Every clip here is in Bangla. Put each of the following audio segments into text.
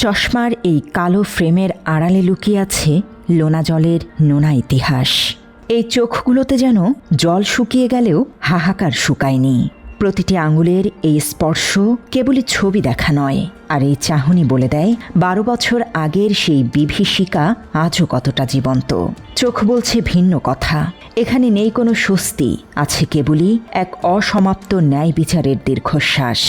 চশমার এই কালো ফ্রেমের আড়ালে লুকিয়ে আছে লোনা জলের নোনা ইতিহাস। এই চোখগুলোতে যেন জল শুকিয়ে গেলেও হাহাকার শুকায়নি। প্রতিটি আঙুলের এই স্পর্শ কেবলই ছবি দেখা নয়, আর এই চাহনি বলে দেয় 12 বছর আগের সেই বিভীষিকা আজও কতটা জীবন্ত। চোখ বলছে ভিন্ন কথা। এখানে নেই কোনো স্বস্তি, আছে কেবলই এক অসমাপ্ত ন্যায় বিচারের দীর্ঘশ্বাস।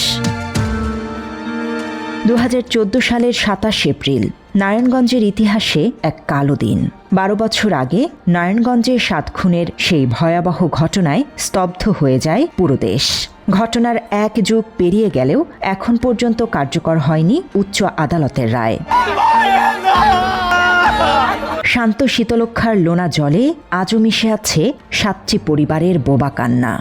2014 সালের 27 এপ্রিল নারায়ণগঞ্জের ইতিহাসে এক কালো দিন। 12 বছর আগে নারায়ণগঞ্জে 7 খুনের সেই ভয়াবহ ঘটনায় স্তব্ধ হয়ে যায় পুরো দেশ। ঘটনার এক যুগ পেরিয়ে গেলেও এখন পর্যন্ত কার্যকর হয়নি উচ্চ আদালতের রায়। শান্ত শীতলক্ষার লোনা জলে আজও মিশে আছে 7টি পরিবারের বোবা কান্না।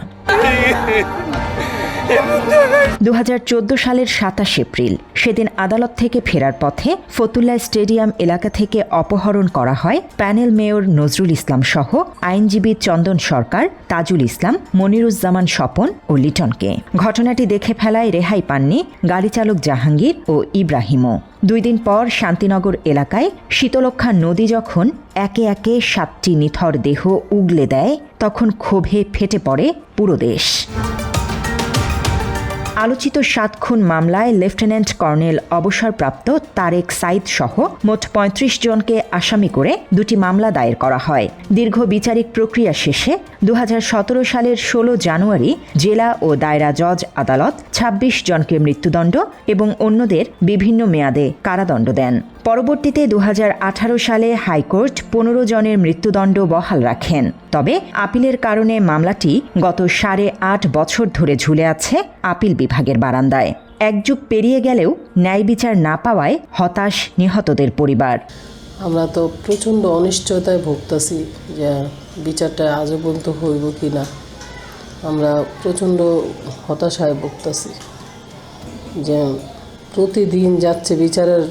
2014 সালের 27 এপ্রিল সেদিন আদালত থেকে ফেরার পথে ফতুল্লা স্টেডিয়াম এলাকা থেকে অপহরণ করা হয় প্যানেল মেয়র নজরুল ইসলাম সহ আইনজীবী চন্দন সরকার, তাজুল ইসলাম, মনিরুজ্জামান স্বপন ও লিটনকে। ঘটনাটি দেখে ফেলায় রেহাই পাননি গাড়ি চালক জাহাঙ্গীর ও ইব্রাহিমও। 2 দিন পর শান্তিনগর এলাকায় শীতলক্ষা নদী যখন একে একে 7টি নিথর দেহ উগলে দেয়, তখন ক্ষোভে ফেটে পড়ে পুরো দেশ। আলোচিত 7 খুন মামলায় লেফটেন্যান্ট কর্নেল অবসরপ্রাপ্ত তারেক সাইদ সহ মোট 35 জনকে আসামি করে 2টি মামলা দায়ের করা হয়। দীর্ঘ বিচারিক প্রক্রিয়া শেষে 2017 সালের 16 জানুয়ারি জেলা ও দায়রা জজ আদালত 26 জনকে মৃত্যুদণ্ড এবং অন্যদের বিভিন্ন মেয়াদে কারাদণ্ড দেন। পরবর্তীতে 2018 সালে হাইকোর্ট 15 জনের মৃত্যুদণ্ড বহাল রাখেন। তবে আপিলের কারণে মামলাটি গত 8.5 বছর ধরে ঝুলে আছে আপিল বিভাগের বারান্দায়। এক যুগ পেরিয়ে গেলেও ন্যায় বিচার না পাওয়ায় হতাশ নিহতদের পরিবার। আমরা তো প্রচণ্ড অনিশ্চয়তায় ভুগতেছি যে বিচারটা আজও পর্যন্ত হইব কি না। আমরা প্রচণ্ড হতাশায় ভুগতেছি যে প্রতিদিন যাচ্ছে বিচারের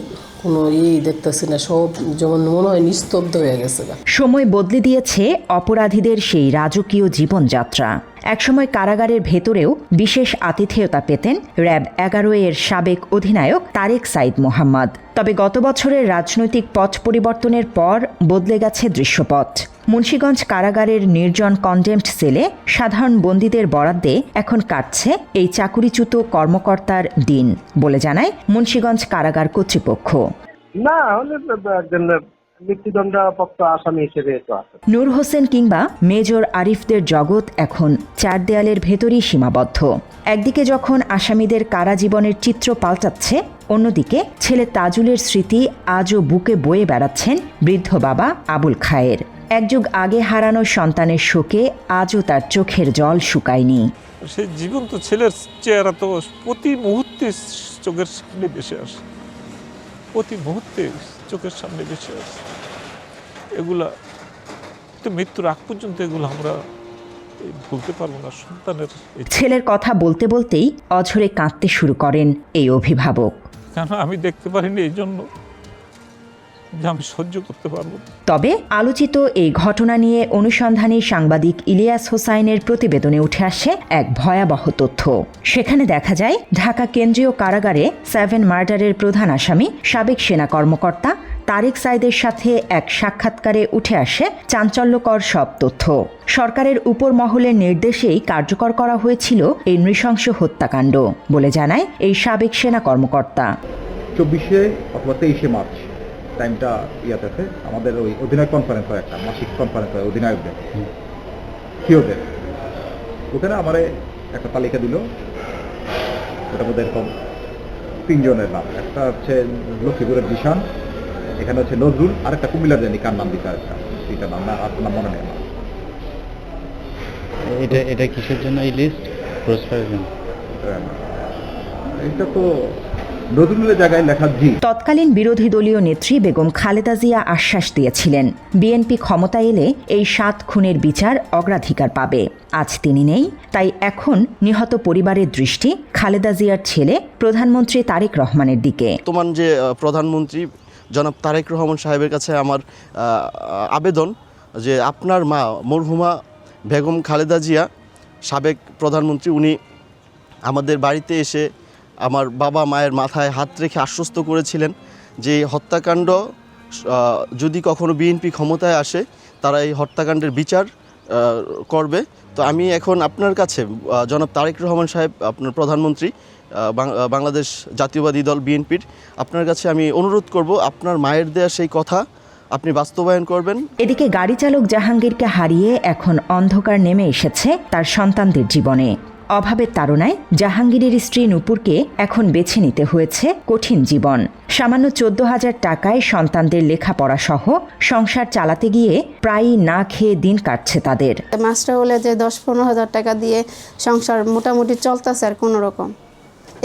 কোনো দেখতেছি না, সব যেমন মনে হয় নিস্তব্ধ হয়ে গেছে। সময় বদলে দিয়েছে অপরাধীদের সেই রাজকীয় জীবনযাত্রা। একসময় কারাগারের ভেতরেও বিশেষ আতিথেয়তা পেতেন র্যাব 11 এর সাবেক অধিনায়ক তারেক সাইদ মোহাম্মদ। তবে গত বছরের রাজনৈতিক পথ পরিবর্তনের পর বদলে গেছে দৃশ্যপট। মুন্সিগঞ্জ কারাগারের নির্জন কনডেমড সেলে সাধারণ বন্দীদের বরাদ্দে এখন কাটছে এই চাকুরিচ্যুত কর্মকর্তার দিন বলে জানায় মুন্সিগঞ্জ কারাগার কর্তৃপক্ষ। না হলে মৃত্যুদণ্ডপ্রাপ্ত আসামি হিসেবে তো আছে। নূর হোসেন কিংবা মেজর আরিফদের জগৎ এখন 4 দেয়ালের ভেতরই সীমাবদ্ধ। একদিকে যখন আসামিদের কারাজীবনের চিত্র পাল্টাচ্ছে, অন্যদিকে ছেলে তাজুলের স্মৃতি আজও বুকে বয়ে বেড়াচ্ছেন বৃদ্ধ বাবা আবুল খায়ের। এক যুগ আগে হারানো সন্তানের শোকে আজও তার চোখের জল শুকায়নি। সেই জীবন্ত ছেলের চেহারা তো প্রতি মুহূর্তে চোখের সামনে ভেসে আসে, প্রতি মুহূর্তে চোখের সামনে ভেসে আসে। এগুলা তো মৃত্যুর আগ পর্যন্ত এগুলো আমরা ভুলতে পারবো না। সন্তানের ছেলের কথা বলতে বলতেই অঝরে কাঁদতে শুরু করেন এই অভিভাবক। কেন আমি দেখতে পারিনি, এই জন্য যে আমি সহ্য করতে পারবো। তবে আলোচিত এই ঘটনা নিয়ে অনুসন্ধানী সাংবাদিক ইলিয়াস হোসাইনের প্রতিবেদনে উঠে আসে এক ভয়াবহ তথ্য। সেখানে দেখা যায় ঢাকা কেন্দ্রীয় কারাগারে 7 মার্ডারের প্রধান আসামি সাবেক সেনা কর্মকর্তা তারেক সাইদের সাথে এক সাক্ষাৎকারে উঠে আসে চাঞ্চল্যকর সব তথ্য। সরকারের উপর মহলের নির্দেশেই কার্যকর করা হয়েছিল এই নৃশংস হত্যাকাণ্ড বলে জানায় এই সাবেক সেনা কর্মকর্তা। 24 অথবা 23 মার্চ টাইমটা ইয়াতে আছে, আমাদের ওই অধিনায়ক কনফারেন্স হয়, একটা মাসিক কনফারেন্স হয় অধিনায়কদের সিওদের। ওখানে আমার একটা তালিকা দিল, ওটা বোধহয় এরকম 3 জনের নাম। একটা হচ্ছে লক্ষ্মীপুরের জিশান, এখানে হচ্ছে নজরুল, আর একটা কুমিল্লার জানি কার নাম দিতে, আরেকটা সেটা নাম না, আর নাম মনে নেই আমার। এটা কিসের জন্য এই লিস্ট? পুরস্কারের জন্য? এটা তো নজরুলের জায়গায় লেখা জি। তৎকালীন বিরোধী দলীয় নেত্রী বেগম খালেদা জিয়া আশ্বাস দিয়েছিলেন বিএনপি ক্ষমতায় এলে এই 7 খুনের বিচার অগ্রাধিকার পাবে। আজ তিনি নেই, তাই এখন নিহত পরিবারের দৃষ্টি খালেদা জিয়ার ছেলে প্রধানমন্ত্রী তারেক রহমানের দিকে। বর্তমান যে প্রধানমন্ত্রী জনাব তারেক রহমান সাহেবের কাছে আমার আবেদন যে আপনার মা মরহুমা বেগম খালেদা জিয়া সাবেক প্রধানমন্ত্রী, উনি আমাদের বাড়িতে এসে আমার বাবা মায়ের মাথায় হাত রেখে আশ্বস্ত করেছিলেন যে হত্যাকাণ্ড যদি কখনো বিএনপি ক্ষমতায় আসে তারা এই হত্যাকাণ্ডের বিচার করবে। তো আমি এখন আপনার কাছে জনাব তারেক রহমান সাহেব, আপনার প্রধানমন্ত্রী বাংলাদেশ জাতীয়বাদী দল বিএনপির, আপনার কাছে আমি অনুরোধ করব আপনার মায়ের দেয়া সেই কথা আপনি বাস্তবায়ন করবেন। এদিকে গাড়ি চালক জাহাঙ্গীরকে হারিয়ে এখন অন্ধকার নেমে এসেছে তার সন্তানদের জীবনে। অভাবের তাড়নায় জাহাঙ্গীরের স্ত্রী নূপুরকে এখন বেছে নিতে হয়েছে কঠিন জীবন। সামান্য 14,000 টাকায় সন্তানদের লেখাপড়া সহ সংসার চালাতে গিয়ে প্রায়ই না খেয়ে দিন কাটছে তাদের। মাস্টার হলে যে 10-15 হাজার টাকা দিয়ে সংসার মোটামুটি চলতেছে আর কোনো রকম,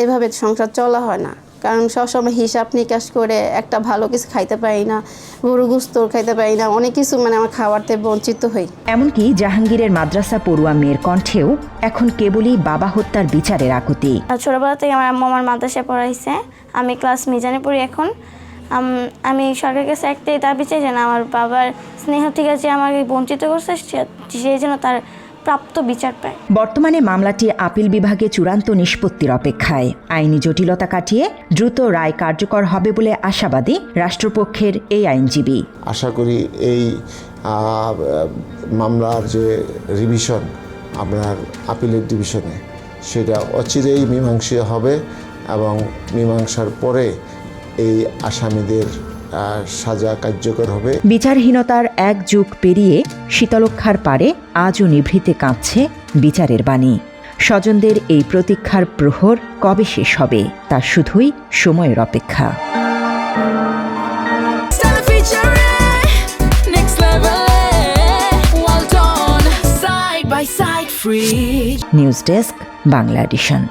এভাবে সংসার চলা হয় না। কারণ সবসময় হিসাব নিকাশ করে একটা ভালো কিছু খাইতে পারি না, গরু গোস্ত খাইতে পারি না, অনেক কিছু আমার খাওয়াতে বঞ্চিত হই। এমনকি জাহাঙ্গীরের মাদ্রাসা পড়ুয়া মেয়ের কণ্ঠেও এখন কেবলই বাবা হত্যার বিচারের আকুতি। ছোটবেলা থেকে আমার আম্মু আমার মাদ্রাসায় পড়াইছে, আমি ক্লাস মিজানে পড়ি এখন। আমি সরকারের কাছে একটাই দাবি চাই যেন আমার বাবার স্নেহ থেকে যে আমাকে বঞ্চিত করছে সেই জন্য তার প্রাপ্ত বিচার পায়। বর্তমানে মামলাটি আপিল বিভাগে চূড়ান্ত নিষ্পত্তির অপেক্ষায়। আইনি জটিলতা কাটিয়ে দ্রুত রায় কার্যকর হবে বলে আশাবাদী রাষ্ট্রপক্ষের এই আইনজীবী। আশা করি এই মামলার যে রিভিশন আপনার আপিলের ডিভিশনে, সেটা অচিরেই মীমাংসা হবে এবং মীমাংসার পরে এই আসামিদের সাজা কার্যকর হবে। বিচারহীনতার এক যুগ পেরিয়ে শীতলক্ষার পারে আজও নিভৃতে কাঁপছে বিচারের বাণী। স্বজনদের এই প্রতীক্ষার প্রহর কবে শেষ হবে তা শুধুই সময়ের অপেক্ষা। News desk, Bangla addition.